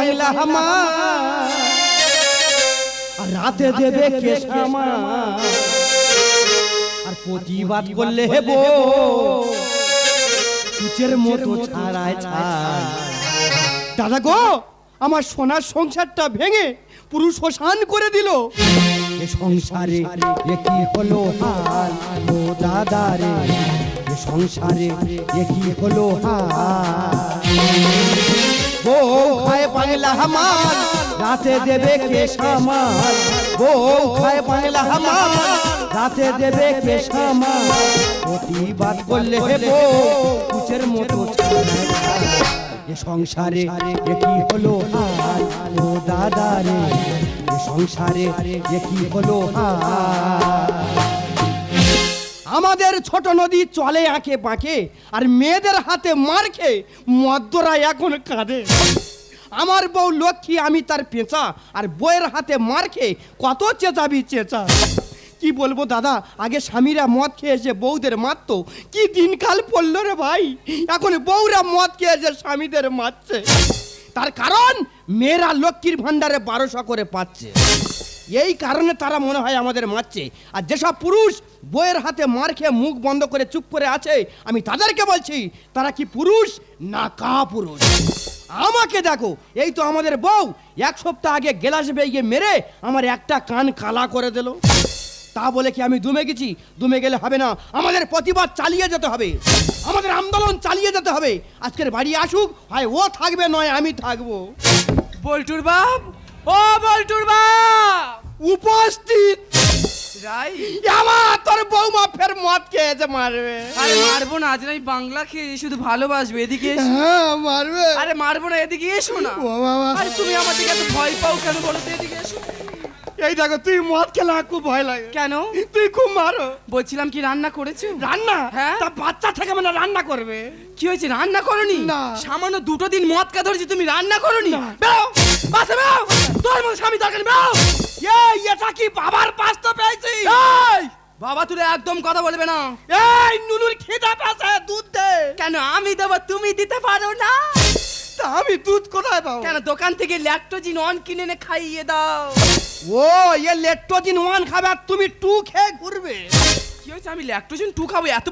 বাংলা আমার আর রাতে দেবে কেশামা আর প্রতিবাদ করলে হেব কুচের মতো ছাড়ায় ছাড়। দাদা গো, আমার সোনার সংসারটা ভেঙে পুরুষ শ্মশান করে দিল। এ সংসারে এ কি হলো হাল ও দাদা রে, এ সংসারে এ কি হলো হাল। বউ খায় বাংলা আমার রাতে দেবে কেশামাল, বউ খায় বাংলা আমার রাতে দেবে কেশামাল। প্রতিবাদ করলে হেব কুচের মতো ছাড়ায় ছাড়। এ সংসারে এ কি হলো হাল ও দাদা রে, এ সংসারে এ কি হলো হাল। আমাদের ছোট নদী চলে আঁকে বাঁকে আর মেয়েদের হাতে মার খেয়ে মদ্যরা এখন কাঁদে। আমার বউ লক্ষ্মী, আমি তার পেঁচা, আর বউয়ের হাতে মার খেয়ে কত চেঁচাবি চেঁচা। কি বলবো দাদা, আগে স্বামীরা মদ খেয়ে এসে বউদের মারতো, কি দিনকাল পড়লো রে ভাই। এখন বউরা মদ খেয়ে এসে স্বামীদের মারছে। তার কারণ মেয়েরা লক্ষ্মীর ভান্ডারে 1200 করে পাচ্ছে, এই কারণে তারা মনে হয় আমাদের মারছে। আর যেসব পুরুষ বউয়ের হাতে মার খেয়ে মুখ বন্ধ করে চুপ করে আছে, আমি তাদেরকে বলছি তারা কি পুরুষ না কাপুরুষ। আমাকে দেখো, এই তো আমাদের বউ 1 সপ্তাহ আগে গেলাস বেগে মেরে আমার একটা কান কালা করে দিল। তা বলে কি আমি দুমে গেছি? দুমে গেলে হবে না, আমাদের প্রতিবাদ চালিয়ে যেতে হবে, আমাদের আন্দোলন চালিয়ে যেতে হবে। আজকের বাড়ি আসুক, হয় ও থাকবে নয় আমি থাকবো। বল্টুর বাপ, ও বল্টুর বাপ উপস্থিত। রাই আমার তোর বৌমা ফের মদ খেয়েছে, মারবে। আরে মারবো না, আজ আমি বাংলা খেয়ে শুধু ভালোবাসবে। এদিকে এসো। হ্যাঁ মারবে। আরে মারবো না, এদিকে এসো না। ও বাবা, আরে তুমি আমার দিকে এত ভয় পাও কেন বলো তো? এদিকে এসো। এই দেখো, তুই মদ খেলে আমার খুব ভয় লাগে। কেন? তুই খুব মারো। বলছিলাম কি রান্না করেছো? রান্না? হ্যাঁ। তা বাচ্চা থেকে মানে রান্না করবে। কি হয়েছে, রান্না করনি? না। সামান্য 2টো দিন মদ কা ধরেছি, তুমি রান্না করনি? না। বেরো বাসে বেরো, তোর মতো স্বামী দরকার নেই, বেরো। এই এটা কি বাবার পাস তো পেয়েছি? এই বাবা তুলে একদম কথা বলবে না। এই নুনুর খিদা পেয়েছে, দুধ দে। কেন আমি দেবো, তুমি দিতে পারো না? তা আমি দুধ কোথায় পাবো? কেন দোকান থেকে ল্যাকটোজিন 1 কিনে এনে খাইয়ে দাও। ও এ লেট্টোজিন 1 খাবে আর তুমি 2 খেয়ে ঘুরবে। কি হয়েছে, আমি ল্যাকটোজিন 2 খাবো? এত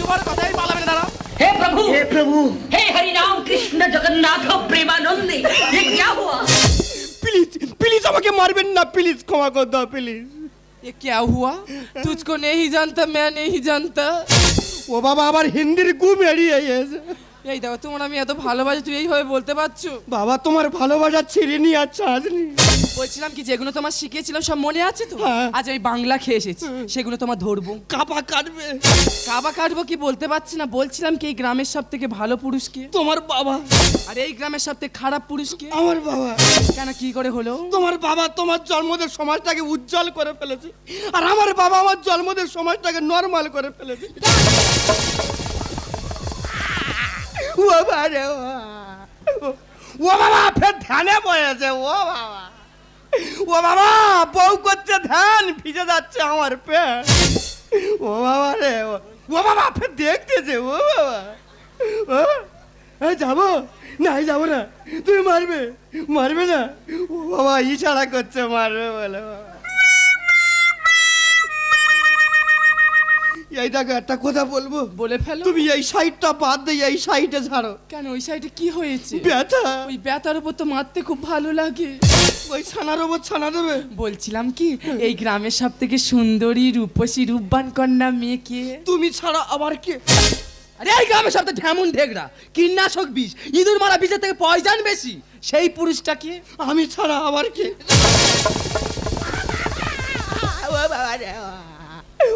বড় কথাই পালাবে না। দাঁড়া। हे प्रभु हे हरि राम कृष्ण जगन्नाथ प्रेमानंदे, ये क्या हुआ? প্লিজ প্লিজ আমাকে মারবেন না, প্লিজ ক্ষমা করে দাও প্লিজ। ये क्या हुआ? तुझको नहीं जानता, मैं नहीं जानता। ও বাবা, আবার হিন্দির গু মেরিয়ে গেছে। এই দেখো, তোমার আমি এত ভালোবাসি, তুই এইভাবে বলতে পারছো? বাবা তোমার ভালোবাসা ছিঁড়ে নিয়ে আচ্ছা আজনি। বলছিলাম কি, যেগুলো তোমার শিখিয়েছিলাম সব মনে আছে তো? হ্যাঁ। আজ আমি বাংলা খেয়ে এসেছি, সেগুলো তোমার ধরবো। কাপা কাটবে। কাবা কাটবো কি বলতে পারছি না। বলছিলাম কি, এই গ্রামের সব থেকে ভালো পুরুষ কে? তোমার বাবা। আর এই গ্রামের সব থেকে খারাপ পুরুষ কে? আমার বাবা। কেন, কি করে হলো? তোমার বাবা তোমার জন্মদের সমাজটাকে উজ্জ্বল করে ফেলেছে, আর আমার বাবা আমার জন্মদের সমাজটাকে নরমাল করে ফেলেছে। ও বাবা রে, ও বাবা ফের ধ্যানে বয়েছে। ও বাবা, ও বাবা বউ করছে ধ্যান, ভিজে যাচ্ছে আমার পেট। ও বাবা রে, ও বাবা ফের দেখতেছে। ও বাবা, ও যাবো না, যাবো না। তুমি মারবে, মারবে না? ও বাবা ইশারা করছে মারবে বলে। বাবা এই দেখো, একটা কথা বলবো, বলে ফেলো। তুমি এই সাইডটা বাদ দিয়ে এই সাইডে ছাড়ো। কেন, ওই সাইডে কি হয়েছে? ব্যথা। ওই ব্যথার উপর তো মারতে খুব ভালো লাগে। ওই ছানার ওপর ছানা দেবে। বলছিলাম কি, এই গ্রামের সব থেকে সুন্দরী রূপসী রূপবান কন্যা মেয়ে কে? তুমি ছাড়া আবার কে? আরে এই গ্রামের সব থেকে ঢেমুন ঢেগড়া, কীটনাশক বিষ, ইঁদুর মারা বিষের থেকে পয়জন বেশি, সেই পুরুষটা কে? আমি ছাড়া আবার কে? ও বাবা রে,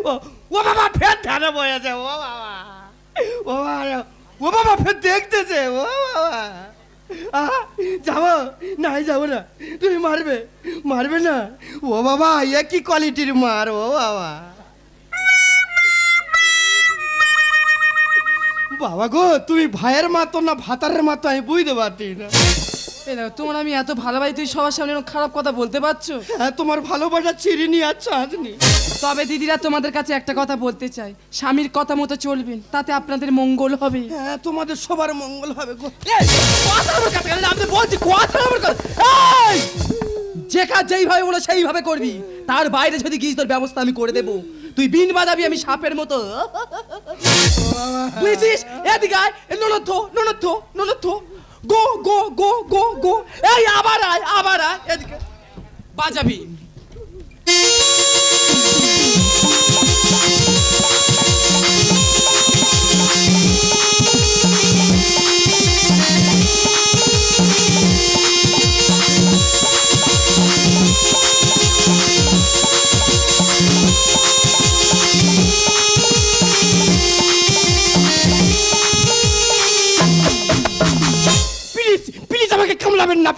ও বাবা ফের ধ্যানে বয়েছে। ও বাবা, ও বাবা, ও বাবা ফের দেখতেছে। ও বাবা, যাবো না, যাবো না। তুমি মারবে, মারবে না? ও বাবা একই কোয়ালিটির মার। ও বাবা, বাবা গো তুমি ভাইয়ের মতো না ভাতারের মতো আমি বুঝতে পারছি না। এই দেখো তোমার আমি এত ভালোবাসি, তুই সবার সামনে এরকম খারাপ কথা বলতে পারছো? হ্যাঁ তোমার ভালোবাসা চিরিনি আর চাঁদনি। তবে দিদিরা তোমাদের কাছে একটা কথা বলতে চাই, স্বামীর কথা মতো চলবেন, তাতে আপনাদের মঙ্গল হবে। হ্যাঁ তোমাদের সবার মঙ্গল হবে গো। আমি বলছি কথা আমার কথা। এই! যে কাজ যেইভাবে বলো সেইভাবে করবি, তার বাইরে যদি গিয়ে তোর ব্যবস্থা আমি করে দেবো। তুই বিন বাজাবি, আমি সাপের মতো। বুঝেছিস? এদিকে আয়, ননদ গো গো গো গো গো। এই আবার আয় এদিকে বাজাবি। প্লিজ আমাকে কামড়াবেন না,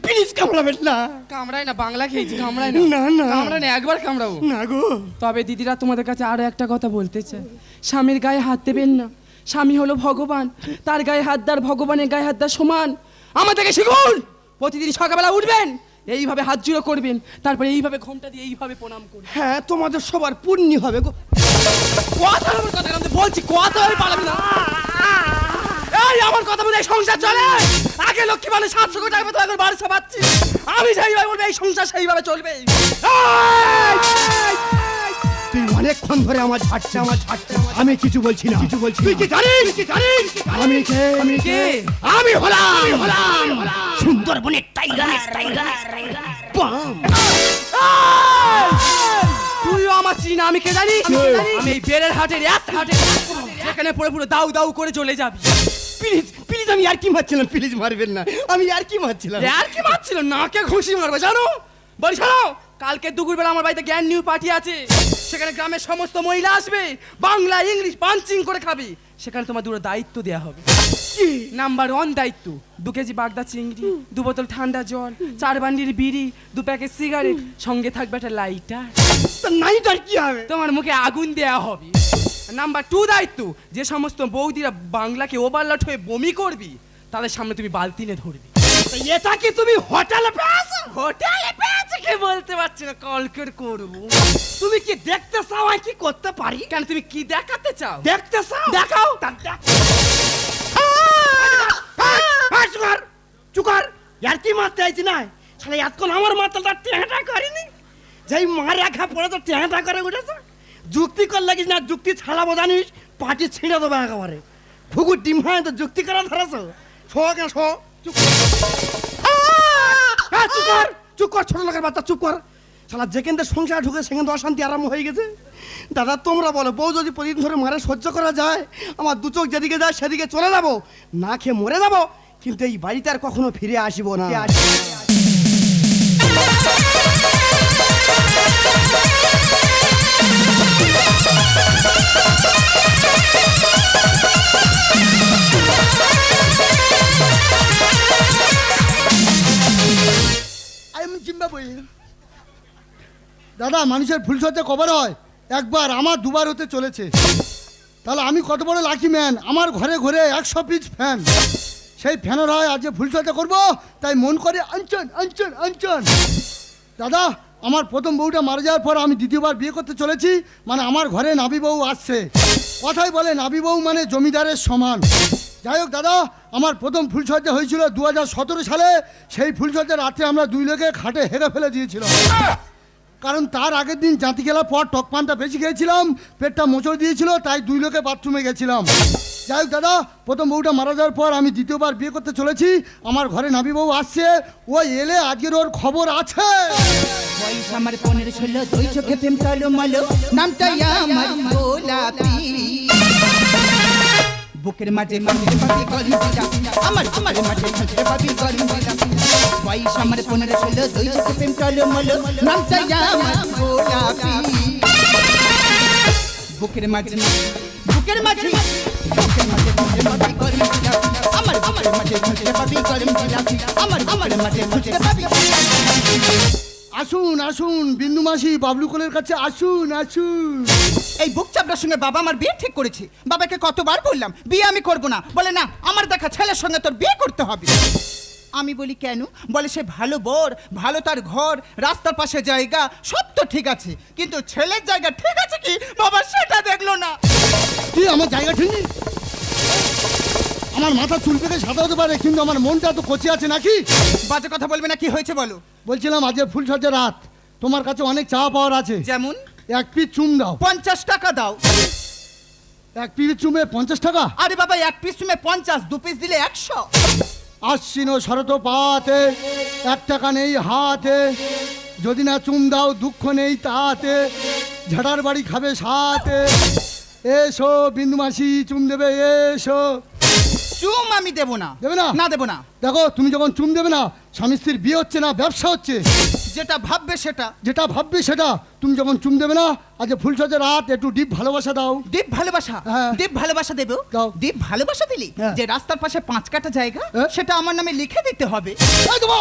প্লিজ কামড়াবেন না। কামড়াই না, বাংলা খেয়েছি, কামড়াই না। না কামড়াই না, একবার কামড়াবো না গো। তবে দিদিরা তোমাদের কাছে আরো একটা কথা বলতে চাই, স্বামীর গায়ে হাত দেবেন না। স্বামী হলো ভগবান, তার গায়ে হাত দেওয়ার ভগবানের গায়ে হাত দেওয়ার সমান। আমাদেরকে শিখুন, প্রতিদিন সকালবেলা উঠবেন, এইভাবে হাত জুড়ো করবেন, তারপরে এইভাবে ঘোমটা দিয়ে এইভাবে প্রণাম করবেন। হ্যাঁ তোমাদের সবার পুণ্যি হবে গো। কথা আমার কথা আমি বলছি, কথা আমি পারবি না। এই আমার কথা বলে সংসার চলে। আগে লক্ষ্মী মানে 700 কোটি টাকা তো এখন 1200 পাচ্ছি। আমি সেইভাবে বলবো, এই সংসার সেইভাবে চলবে। তুই অনেকক্ষণ ধরে আমার ঝাড়ছে। আমি কিছু বলছি না। তুই কি জানিস? আমি কে? আমি হলাম সুন্দরবনের টাইগার। তুইও আমার চিনি না, আমি কে জানিস? আমি এই বেড়ের হাটের যেখানে পড়ে পুরো দাউ দাউ করে চলে যাবি। প্লিজ আমি আর কি মারছিলাম, প্লিজ মারবেন না। আমি আর কি মারছিলাম, আর কি মারছিল? নাকে ঘুষি মারবে জানো? বলি শোনো, কালকে দুপুরবেলা আমার বাড়িতে জ্ঞান নিউ পার্টি আছে। সেখানে গ্রামের সমস্ত মহিলা আসবে, বাংলা ইংলিশ পাঞ্চিং করে খাবে। সেখানে তোমার দুটো দায়িত্ব দেওয়া হবে। নাম্বার 1 দায়িত্ব, 2 কেজি বাগদা চিংড়ি, 2 বোতল ঠান্ডা জল, 4 বান্ডির বিড়ি, 2 প্যাকেট সিগারেট, সঙ্গে থাকবে একটা লাইটার। নাইটার কি হবে? তোমার মুখে আগুন দেয়া হবে। নাম্বার 2 দায়িত্ব, যে সমস্ত বৌদিরা বাংলাকে ওভারলোড হয়ে বমি করবি, তাদের সামনে তুমি বালতি নিয়ে ধরবি। এটা কি তুমি হোটেলে পেয়েছো? হোটেলে পেয়েছে কি বলতে পারছি না, কল করে করবো। তুমি কি দেখতে চাও আমি কি করতে পারি? কেন, তুমি কি দেখাতে চাও? দেখতে চাও? দেখাও। চুকার আর কি মারতে আইছি না? শালা এতক্ষণ আমার মাথাটা টেঁটা করেনি, যেই মার একা পড়ে তো টেঁটা করে উঠেছে। যুক্তি কর লাগিস না, যুক্তি ছাড়াবো জানিস, পাটি ছিঁড়ে দেবো একেবারে। ফুকুর ডিম হয় তো যুক্তি করা ধরেছ। চুপ কর ছোট লোকের বাচ্চা, চুপ কর। শালা যেখান থেকে সংসার ঢুকে সেখান থেকে অশান্তি আরাম হয়ে গেছে। দাদা তোমরা বলো, বউ যদি প্রতিদিন ধরে মারে সহ্য করা যায়, আমার দু চোখ যেদিকে যায় সেদিকে চলে যাবো, না খেয়ে মরে যাবো, কিন্তু এই বাড়িতে আর কখনো ফিরে আসবো না। দাদা, মানুষের ফুলসজ্জা কবার হয়? একবার, আমার 2 বার হতে চলেছে। তাহলে আমি কত বড় লাকি ম্যান, আমার ঘরে ঘরে 100 পিস ফ্যান। সেই ফ্যানের হয় আজ ফুলসজ্জা করবো, তাই মন করে আঞ্চন। দাদা, আমার প্রথম বউটা মারা যাওয়ার পর আমি দ্বিতীয়বার বিয়ে করতে চলেছি, মানে আমার ঘরে নাবি বউ আসছে। কথাই বলে নাবি বউ মানে জমিদারের সমান। যাই হোক দাদা, আমার প্রথম ফুলসজ্জা হয়েছিল 2017 সালে। সেই ফুলসজ্জার রাত্রে আমরা 2 লোকে খাটে হেরে ফেলে দিয়েছিলাম, কারণ তার আগের দিন জাতি খেলার পর টক পানটা বেশি খেয়েছিলাম, পেটটা মোচড় দিয়েছিল, তাই 2 লোকে বাথরুমে গেছিলাম। যাই হোক দাদা, প্রথম বউটা মারা যাওয়ার পর আমি দ্বিতীয়বার বিয়ে করতে চলেছি, আমার ঘরে নাবি বউ আসছে। ও এলে আজকের ওর খবর আছে। বয়স আমার 15-16, 2 চোখে প্রেম টলমলো, নামটাই আমার গোলাপি। বুকের মাঝে মাঝে পাবি গরম দিলা, আমার মাঝে মাঝে পাবি গরম দিলা। বয়স আমার 15-16, 2 চোখে প্রেম টলমলো, নামটাই আমার গোলাপি। বুকের মাঝে পাবি গরম দিলা, আমার মাঝে মাঝে পাবি গরম দিলা, আমার মাঝে মাঝে পাবি। আসুন বিন্দু মাসি, বাবলু কোলের কাছে আসুন। এই বুক চাপড়ার সঙ্গে বাবা আমার বিয়ে ঠিক করেছে। বাবাকে কতবার বললাম বিয়ে আমি করব না, বলে না আমার দেখা ছেলের সঙ্গে তোর বিয়ে করতে হবে। আমি বলি কেন? বলে সে ভালো বর, ভালো তার ঘর, রাস্তার পাশে জায়গা, সব তো ঠিক আছে, কিন্তু ছেলের জায়গা ঠিক আছে কি বাবা সেটা দেখলো না। কি আমার জায়গা ঠিক নেই? আমার মাথা চুল পেকে সাদা হতে পারে, কিন্তু আমার মনটা তো কচি আছে নাকি? বাজে কথা বলবে না, কি হয়েছে বলো। বলছিলাম আজকে ফুলসজ্জার রাত, তোমার কাছে অনেক চা পাওয়ার আছে। যেমন? এক পিস চুম দাও। 50 টাকা দাও। এক পিস চুমে 50 টাকা? আরে বাবা, এক পিস তুমি 50, 2 পিস দিলে 100। আশ্বিন শরত পাতে, 1 টাকা নেই হাতে, যদি না চুম দাও দুঃখ নেই তাতে, ঝাড়ার বাড়ি খাবে সাথে, এসো বিন্দু মাসি চুম দেবে এসো। চুম আমি দেবো না। দেবে না? না দেবো না। দেখো তুমি যখন চুম দেবে না, স্বামী স্ত্রীর বিয়ে হচ্ছে না, ব্যবসা হচ্ছে। যেটা ভাববে সেটা। যেটা ভাববে সেটা। তুমি যখন চুম দেবে না, আজ ফুলসজ্জার রাত, একটু ডিপ ভালোবাসা দাও। দীপ ভালোবাসা? হ্যাঁ। দীপ ভালোবাসা দেবো। দাও। দীপ ভালোবাসা দিলি হ্যাঁ। যে রাস্তার পাশে 5 কাঠা জায়গা, হ্যাঁ। সেটা আমার নামে লিখে দিতে হবে। এই দেবো।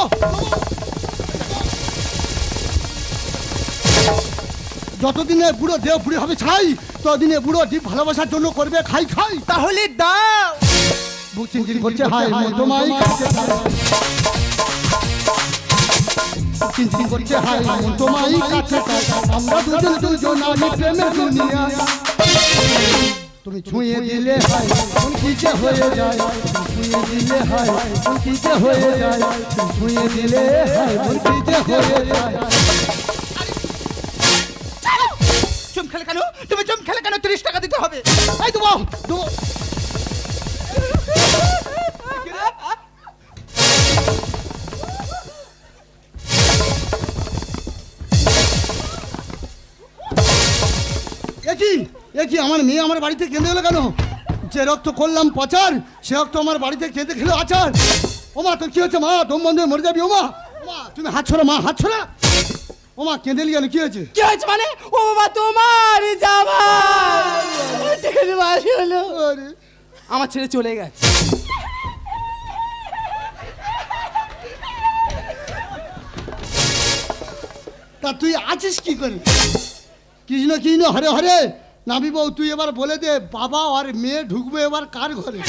যতদিনে বুড়ো দেহ বুড়ি হবে ছাই, ততদিনে বুড়ো ডিপ ভালোবাসার জন্য করবে খাই খাই। তাহলে দাও। বুক চিনচিন করছে হাই মন তোমায় কাছে চাই। বুক চিনচিন করছে হাই মন তোমায় কাছে চাই। আমরা দুজন দুজন আমি প্রেমের দুনিয়া। তুমি ছুঁয়ে দিলে হাই মন কি যে হয়ে যায়, তুমি ছুঁয়ে দিলে হাই মন কি যে হয়ে যায়, তুমি ছুঁয়ে দিলে হাই মন কি যে হয়ে যায়। চুম খেলে কেন? তুমি চুম খেলে কেন? 30 টাকা দিতে হবে। এই দেবো দেবো। একই আমার মেয়ে আমার বাড়িতে কেঁদে গেলো কেন? যে রক্ত করলাম প্রচার, সে রক্ত আমার বাড়িতে কেঁদে খেলো আচার। ওমা তোর কি হচ্ছে মা? দম বন্ধ হয়ে মরে যাবি। ওমা ওমা তুমি হাত ছড়া মা, হাত ছড়া। ওমা কেঁদে গেল, কি হয়েছে? কি হয়েছে মানে? ও বাবা, তোমার জামাই 1.5 মাস হলো আরে আমার ছেড়ে চলে গেছে। তা তুই আছিস কি করে? কৃষ্ণ কৃষ্ণ হরে হরে। নাবি বউ তুই এবার বলে দে, বাবা আর মেয়ে ঢুকবে এবার কার ঘরে?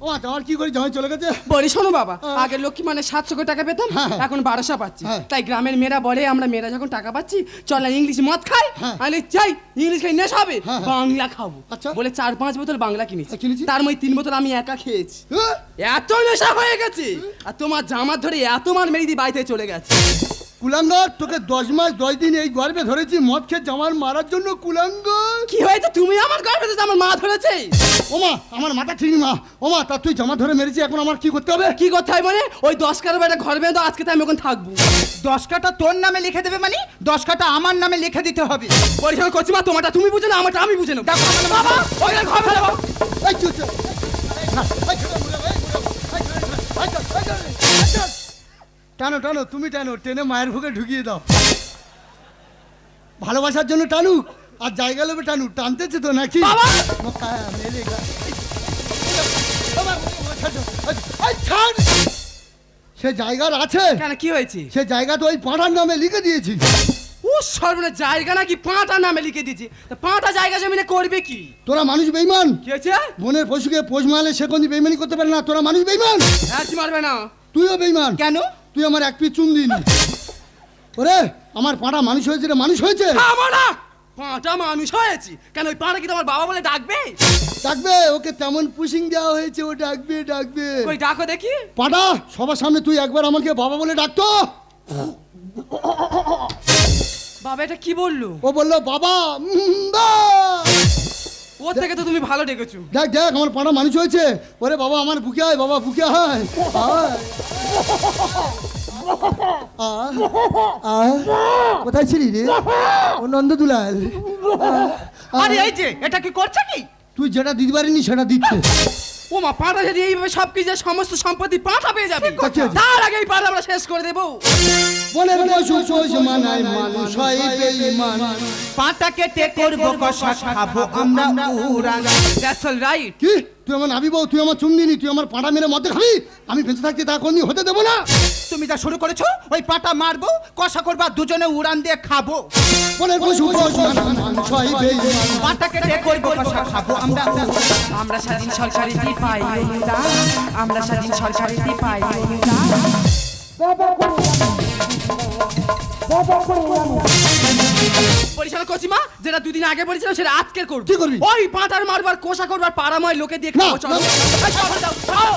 ও আমার কি করি, জামাই চলে গেছে। বলি শোনো বাবা, হ্যাঁ। আগের লক্ষ্মী মানে 700 করে টাকা পেতাম, হ্যাঁ। এখন 1200 পাচ্ছি। হ্যাঁ। তাই গ্রামের মেয়েরা বলে আমরা মেয়েরা যখন টাকা পাচ্ছি চল না ইংলিশ মদ খাই। হ্যাঁ। আমি চাই ইংলিশ খাই নেশা হবে, হ্যাঁ, হ্যাঁ। বাংলা খাবো। আচ্ছা। বলে 4-5 বোতল বাংলা কিনেছি, কিনেছি? তার মধ্যে 3 বোতল আমি একা খেয়েছি। হ্যাঁ? এত নেশা হয়ে গেছে, আর তোমার জামার ধরে এত মার মেরে দিয়ে বাড়িতে চলে গেছে। কুলাঙ্গার, তোকে 10 মাস 10 দিন এই গর্ভে ধরেছি মদ খেয়ে জামার মারার জন্য। কুলাঙ্গার কি হয়েছে? তুমি আমার গর্ভে তো আমার মা ধরেছে। ওমা আমার মাথা ঠিক মা। ওমা তা তুই জামা ধরে মেরেছি, এখন আমার কি করতে হবে? কি করতে হয় মানে? ওই 10 কাটা বাড়ি ঘর বেঁধে দাও, আজকে তো আমি ওখানে থাকবো। 10 কাঠা তোর নামে লিখে দেবে মানে 10 কাঠা আমার নামে লিখে দিতে হবে। পরিষ্কার করছি মা, তোমারটা তুমি বুঝো না, আমারটা আমি বুঝে নেবো। দেখো আমার বাবা ওই ঘর বেঁধে দাও। এই চুপ চুপ। টানো টানো, তুমি টানো, টেনে মায়ের ভুগে ঢুকিয়ে দাও। ভালোবাসার জন্য টানুক আর জায়গা লোভে টানুক, টানতেছে তো নাকি? বাবা! সে জায়গার আছে, কেন কি হয়েছে? সে জায়গা তো ওই পাড়ার নামে লিখে দিয়েছি। ও সর্বনাশ, জায়গা নাকি পাঁটা নামে লিখে দিয়েছে? তা পাঁটা জায়গা জমিনে করবে কি? তোরা মানুষ বেইমান। কি হয়েছে? বনের পশুকে পোষ মারলে সে কোনদিন বেইমানি করতে পারে না। তোরা মানুষ বেইমান। হ্যাঁ, কি মারবে না? তুইও বেইমান। কেন? তুই আমার এক পিস চুম দিনি। ওরে আমার পাড়া মানুষ হয়েছে রে, মানুষ হয়েছে। আমরা পাঁটা মানুষ হয়েছি কেন? ওই পাঁটা কি তোমার বাবা বলে ডাকবে? ডাকবে, ওকে তেমন পুশিং দেওয়া হয়েছে, ও ডাকবে ডাকবে। ওই ডাকো দেখি। পাড়া সবার সামনে তুই একবার আমাকে বাবা বলে ডাকতো। বাবা এটা কি বললো? ও বললো বাবা। বা। ওর থেকে তো তুমি ভালো ডেকেছো। দেখ দেখ আমার পাড়া মানুষ হয়েছে। ওরে বাবা আমার বুকে আয়, বাবা বুকে আয়। আয়। কোথায় ছিলি রে ও নন্দদুলাল? আরে এই যে এটা কি করছে কি? তুই যেটা দিতে পারিনি সেটা দিচ্ছে। ও মা, পাঁটা যদি এইভাবে সবকিছু সমস্ত সম্পত্তি পাঁটা পেয়ে যাবে, ঠিক আছে। তার আগে এই পাঁটা আমরা শেষ করে দেবো। বনের পশু পোষ মানায় মানুষ হয় বেঈমান। পাটা কেটে করবো কষা, খাবো আমরা উড়ান। That's all right. কি তুই আমার নাবি বউ, তুই আমার চুম দিনি, তুই আমার পাড়া মেরে মধ্যে খাবি, আমি বেঁচে থাকতে তা কোনদিন হতে দেবো না। তুমি যা শুরু করেছো, ওই পাটা মারবো, কষা করবা, দুজনে উড়ান দিয়ে খাবো। বলে পশু পশু মাংসই বেঈমান। পাটা কেটে করবো কষা খাবো আমরা। আমরা স্বাধীন সরকারিতে পাই অনুদান, আমরা স্বাধীন সরকারিতে পাই অনুদান। পরিচালক কচিমা, যেটা দুদিন আগে বলেছিলাম সেটা আজকে করব। কি করবি? ওই পাঁটার মারবার কোষা করবার পাড়াময় লোকে দিয়ে না, খাবো। চলো না। এই, চলো, যাও, যাও।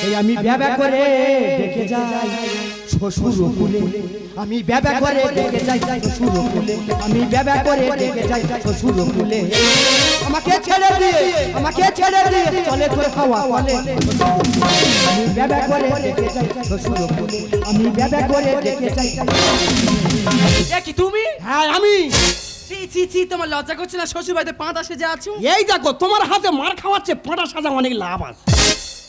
এই আমি ব্যাবা করে দেখে যাই শ্বশুর কুলে, আমি ব্যাবা করে দেখে যাই শ্বশুর কুলে, আমি ব্যাবা করে দেখে যাই শ্বশুর কুলে। আমাকে ছেড়ে দিয়ে চলে তোর খাওয়া বলে, আমি ব্যাবা করে দেখে যাই শ্বশুর কুলে, আমি ব্যাবা করে দেখে যাই। এ কি তুমি? হ্যাঁ আমি। চি চি চি, তোমার লজ্জা করছে না? শ্বশুর বাড়িতে পাঁটা সেজে আছো। এই দেখো তোমার হাতে মার খাওয়াচ্ছে, পাঁটা সাজা অনেক লাভ আছে।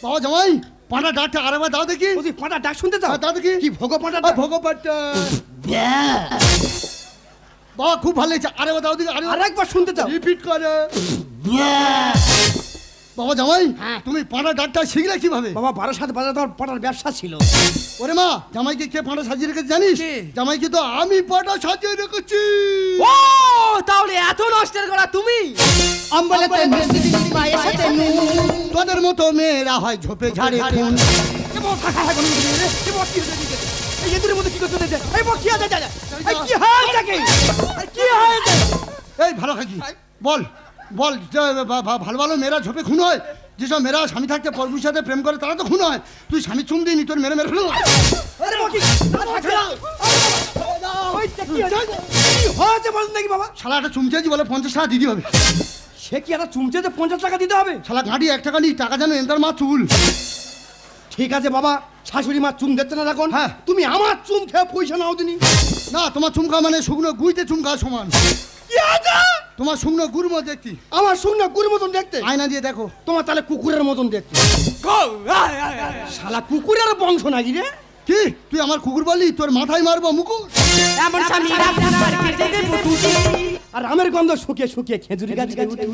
বাবা জামাই, পাঁটা ডাকটা আরেকবার দাও দেখি। বলছি পাঁটা ডাক শুনতে চাও? হ্যাঁ, দাও দেখি। কি ভোগ পাঁটা? ভোগ পাঁটা। বাবা খুব ভালো লাগছে, আরেকবার দাও দেখি। আরেকবার শুনতে চাও? রিপিট করে। বাবা জামাই, তুমি পাঁটা ডাকটা শিখলে কিভাবে? বাবা 12 বাজার তোমার পাঁটার ব্যবসা ছিল। ওরে মা, জামাইকে কে পাঁটা সাজিয়ে রেখেছে জানিস? কে? জামাইকে তো আমি পাঁটা সাজিয়ে রেখেছি। ও, তাহলে এত নষ্টের গলা তুমি? অম্বলেতে মিষ্টি দিলি পায়ে সাথে নুন। তোদের মতো মেয়েরা হয় ঝোপে ঝাড়ে খুন। এই ভালো খাকি বল বল, যে ভালো ভালো মেয়েরা ঝোপে খুন হয়, যেসব মেয়েরা স্বামী থাকতে পরপুর সাথে প্রেম করে তারা তো খুন হয়। তুই স্বামী চুম দিইনি, তোর মেরে মেরে ফেলো। শালা একটা চুমচেছি বলে 50 টাকা দিতে হবে। সে কি একটা চুমচে 50 টাকা দিতে হবে? শালা গাঁটি 1 টাকা নিই, টাকা যেন এন্দার মা চুল। ঠিক আছে বাবা, শাশুড়ি মা চুম দিচ্ছে না এখন। হ্যাঁ। তুমি আমার চুম খেয়ে পয়সা নাও দিনি। না, তোমার চুমকা মানে শুকনো গুইতে চুমকা সমান। কি আছে? তোমার শুকনো গুড় মতো দেখতি। আমার শুকনো গুড় মতন দেখতে। আয়না দিয়ে দেখো। তোমার তাহলে কুকুরের মতন দেখতে। শালা কুকুরের বংশ নাকি রে? কি তুই আমার কুকুর বললি? তোর মাথায় মারবো মুকুর। এমন স্বামী আপনার কেটে দেবো টুটি। আর আমের গন্ধ শুকিয়ে শুকিয়ে খেজুরি গাছ উঠে।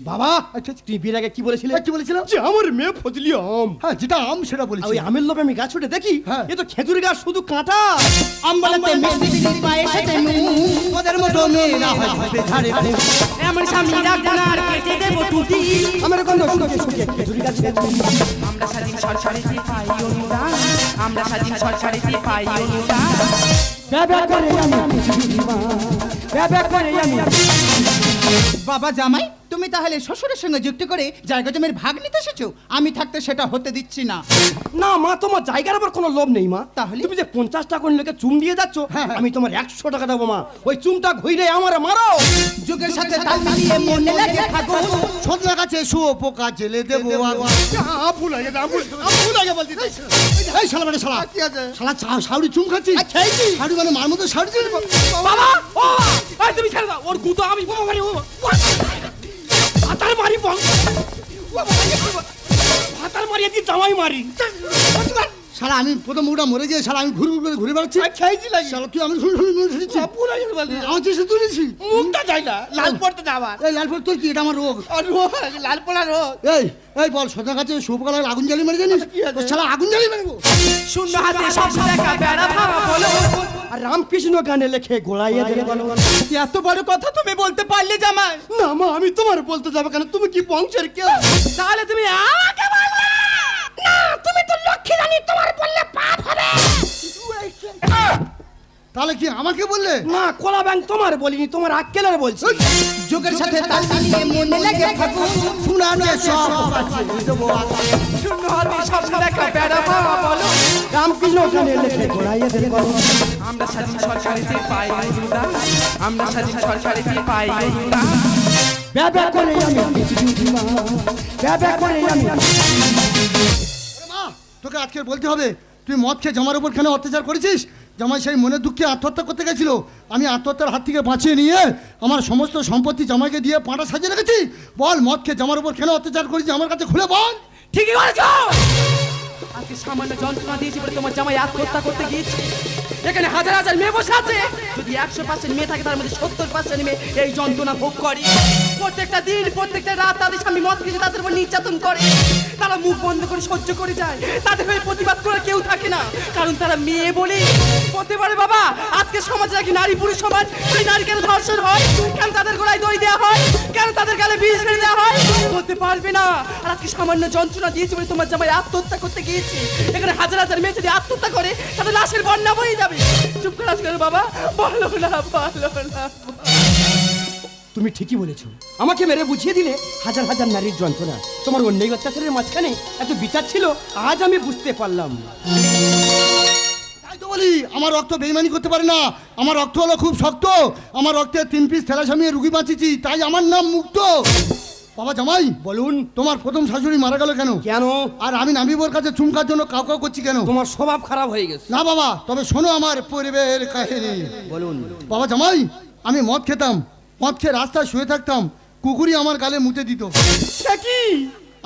বাবা আচ্ছা, তুই বিয়ের আগে কি বলেছিলে? কি বলেছিলাম? যে আমার মেয়ে ফজলি আম। হ্যাঁ, যেটা আম সেটা আর বলেছি। ওই আমের লোভে আমি গাছ উঠে দেখি, হ্যাঁ। এ তো খেজুরি গাছ শুধু কাঁটা। অম্বলেতে মিষ্টি দিলি পায়ে সাথে নুন। তোদের মতো মেয়েরা হয় ঝোপে ঝাড়ে খুন। এমন স্বামী আপনার কেটে দেবো টুটি। আমের গন্ধ শুকিয়ে শুকিয়ে খেজুরি গাছ আমরা স্বাধীন সরকারিতে পাই অনুদান, আমরা স্বাধীন সরকারিতে পাই অনুদান। ব্যবহার করে আমি ব্যবহার করে আমি। বাবা জামাই, তুমি তাহলে শ্বশুরের সঙ্গে যুক্তি করে জায়গা জমির ভাগ নিতে এসেছো? আমি থাকতে সেটা হতে দিচ্ছি না। না মা, তোমার জায়গার উপর কোনো লোভ নেই মা। তাহলে? তুমি যে 50 টাকা করে লোকে চুম দিয়ে যাচ্ছ, হ্যাঁ। আমি তোমার 100 টাকা দেবো মা। ওই চুমটা ঘুরে আমার মারো। যুগের সাথে তাল মিলিয়ে মনে লাগে থাকো। ছোটলা গাছে শুয়ো পোকা জেলে দেবো আগুন। ভুল হয়ে গেছে, ভুল হয়ে গেছে বলছি। এই শালা মানে শালা কি আছে? শালা শাউরি চুম খাচ্ছি। খেয়েছি। শাউরি মানে মার মতো শাউরি চুম। বাবা, ও এই তুমি ছেড়ে দাও, ওর গুতো আমি মারি। ভাতার মারি বল, ভাতার মারিয়ে দিয়ে জামাই মারি। শালা আমি প্রথম মুখটা মরে গিয়ে শালা আমি ঘুরে ঘুরে ঘুরে বেড়াচ্ছি। খেয়েছি লাগে শালা তুই আমি শুনে শুনে মনে শুনেছি। ভুল হয়ে গেছে বলছি। আমার চেষ্টা তুলেছি। মুখটা যাই না, লাল পড়তে যাবার। এই লালপুর তোর কি? এটা আমার রোগ। লাল পড়া রোগ। এই বল, সোজা গাছে শুয়োপোকা আগুন জ্বালিয়ে মেরে জানিস? কি আছে? তোর শালা আগুন জ্বালিয়ে মেরবো। শূন্য হাতে সব দেখা বেড়া ভাবা বলো। আর রামকৃষ্ণ গানে লেখে গোড়াইয়ে দেবে বলো। এত বড় কথা তুমি বলতে পারলে জামাই? না মা, আমি তোমার বলতে যাবো কেন? তুমি কি বংশের কেউ? তাহলে তুমি আমাকে বলবে না? তুমি তো লক্ষ্মী রানী, তোমার বললে পাপ হবে। তাহলে কি আমাকে বললে? না, কোলা ব্যাং তোমার বলিনি, তোমার আক্কেলের বলছি। যুগের সাথে তাল মিলিয়ে মনে লাগে থাকো। শুনানে সব বাঁচিয়ে দেবো আগুন। শূন্য হাতে সব দেখা বেড়া ভাবা বলো। রামকৃষ্ণ গানে লেখে গোড়াইয়ে দেবে বলো। আমরা স্বাধীন সরকারিতে পাই অনুদান, আমরা স্বাধীন সরকারিতে পাই অনুদান। ব্যবহার করে আমি ব্যবহার করে আমি। ওরে মা, তোকে আজকে বলতে হবে, তুই মদ খেয়ে জামার উপর কেন অত্যাচার করেছিস? জামাই সেই মনের দুঃখে আত্মহত্যা করতে গেছিল। আমি আত্মহত্যার হাত থেকে বাঁচিয়ে নিয়ে আমার সমস্ত সম্পত্তি জামাইকে দিয়ে পাঁটা সাজিয়ে রেখেছি। বল, মদ খেয়ে জামার উপর কেন অত্যাচার করেছিস আমার কাছে খুলে বল। ঠিকই বলেছো। আজকে সামান্য যন্ত্রণা দিয়েছি বলে তোমার জামাই আত্মহত্যা করতে গিয়েছে। এখানে হাজার হাজার মেয়ে বসে আছে, যদি 100% মেয়ে থাকে তার মধ্যে 70% মেয়ে এই যন্ত্রণা ভোগ করে। প্রত্যেকটা দিন প্রত্যেকটা রাত তাদের স্বামী মদ খেয়ে তাদের উপর নির্যাতন করে। তারা মুখ বন্ধ করে সহ্য করে যায়, তাদের হয়ে প্রতিবাদ করে কেউ থাকে না, কারণ তারা মেয়ে বলে। হতে পারে বাবা আজকে সমাজে নাকি নারী পুরুষ সমাজ, সেই নারী কেন ধর্ষণ হয়, কেন তাদের গলায় দড়ি দেওয়া হয়, কেন তাদের গালে বিষ ফেলে দেওয়া হয়, বলতে পারবে না। আর আজকে সামান্য যন্ত্রণা দিয়েছে বলে তোমার জামাই আত্মহত্যা করতে গিয়েছে। এখানে হাজার হাজার মেয়ে যদি আত্মহত্যা করে তাদের লাশের বন্যা বয়ে যাবে। চুপ করে আজকে বাবা, বলো না বলো না। তুমি ঠিকই বলেছো, আমাকে মেরে বুঝিয়ে দিলে হাজার হাজার নারীর যন্ত্রণা। তোমার অন্যায় অত্যাচারের মাঝখানে এত বিচার ছিল, আজ আমি বুঝতে পারলাম। তাই তো বলি আমার রক্ত বেইমানি করতে পারে না। আমার রক্ত হলো খুব শক্ত। আমার রক্তে 3 পিস থ্যালাসেমিয়া রুগী বাঁচিয়েছি, তাই আমার নাম মুক্ত। বাবা জামাই বলুন, তোমার প্রথম শাশুড়ি মারা গেল কেন? কেন? আর আমি নাবিবর কাছে চুমকার জন্য কাউ কাউ করছি কেন? তোমার স্বভাব খারাপ হয়ে গেছে। না বাবা, তবে শোনো আমার পরিবের কাহিনী। বলুন। বাবা জামাই, আমি মদ খেতাম, মদ খেয়ে রাস্তায় শুয়ে থাকতাম, কুকুরই আমার গালে মুতে দিত। সে কি?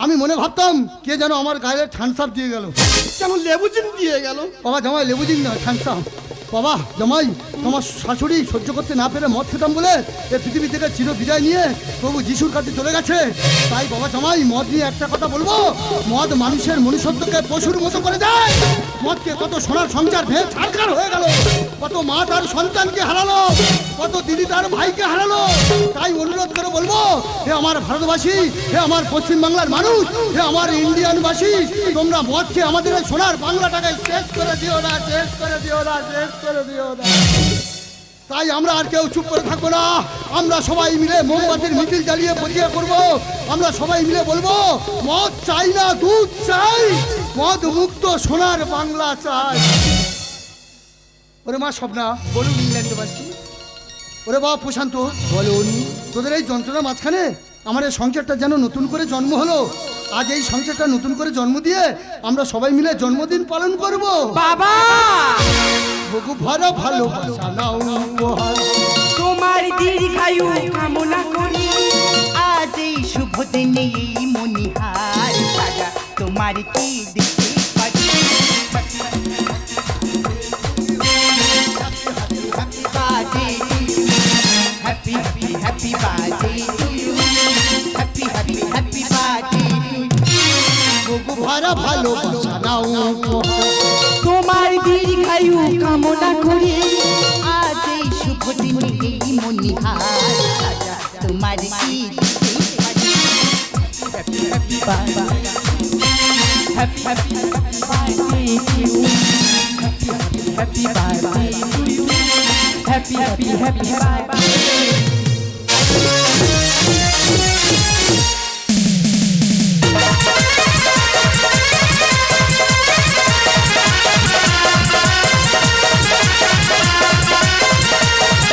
আমি মনে ভাবতাম কে যেন আমার গায়ে থানসাপ দিয়ে গেল। কেন লেবু চিন দিয়ে গেল? বাবা জামাই, লেবু দিন না, থানসাপ। বাবা জামাই, তোমার শাশুড়ি সহ্য করতে না পেরে মদ খেতাম বলে এ পৃথিবী থেকে চির বিদায় নিয়ে প্রভু যিশুর কাছে চলে গেছে। তাই বাবা জামাই, মদ নিয়ে একটা কথা বলবো, মদ মানুষের মনুষ্যত্বকে পশুর মতো করে দেয়। মদকে কত সোনার সংসার ভেঙে ছাড়খাড় হয়ে গেল, কত মা তার সন্তানকে হারালো, কত দিদি তার ভাইকে হারালো। তাই অনুরোধ করে বলবো, হে আমার ভারতবাসী, হে আমার পশ্চিমবাংলার মানুষ, হে আমার ইন্ডিয়ানবাসী, তোমরা মদকে আমাদের এই সোনার বাংলাটাকে শেষ করে দিও না, শেষ করে দিও না, শেষ করে দিও না। তাই আমরা আর কেউ চুপ করে থাকবো না। আমরা সবাই মিলে মোমবাতির মিছিল জ্বালিয়ে প্রতিজ্ঞা করব। আমরা সবাই মিলে বলবো, মদ চাই না, দুধ চাই, মদ মুক্ত সোনার বাংলা চাই। ওরে মা স্বপ্না, বলুন ইংল্যান্ডবাসী। ওরে বাবা প্রশান্ত, বলুন। তোদের এই যন্ত্রণার মাঝখানে আমার এই সংসারটা যেন নতুন করে জন্ম হলো। আজ এই সংসারটা নতুন করে জন্ম দিয়ে আমরা সবাই মিলে জন্মদিন পালন করব। বাবা বহু ভরা ভালোবাসা নাও উপহার। তোমার দীর্ঘায়ু কামনা করি, আজ এই শুভ দিনে এই মনিহার সাজা তোমার কি দিতে পারি। Happy happy birthday to you, happy happy happy birthday to you. বহু ভরা ভালোবাসা নাও উপহার। তোমার দীর্ঘায়ু কামনা করি, আজ এই শুভ দিনে এই মনিহার সাজা তোমার কি দিতে পারি। Happy happy birthday, happy happy birthday to you, happy happy birthday to you, happy happy happy birthday.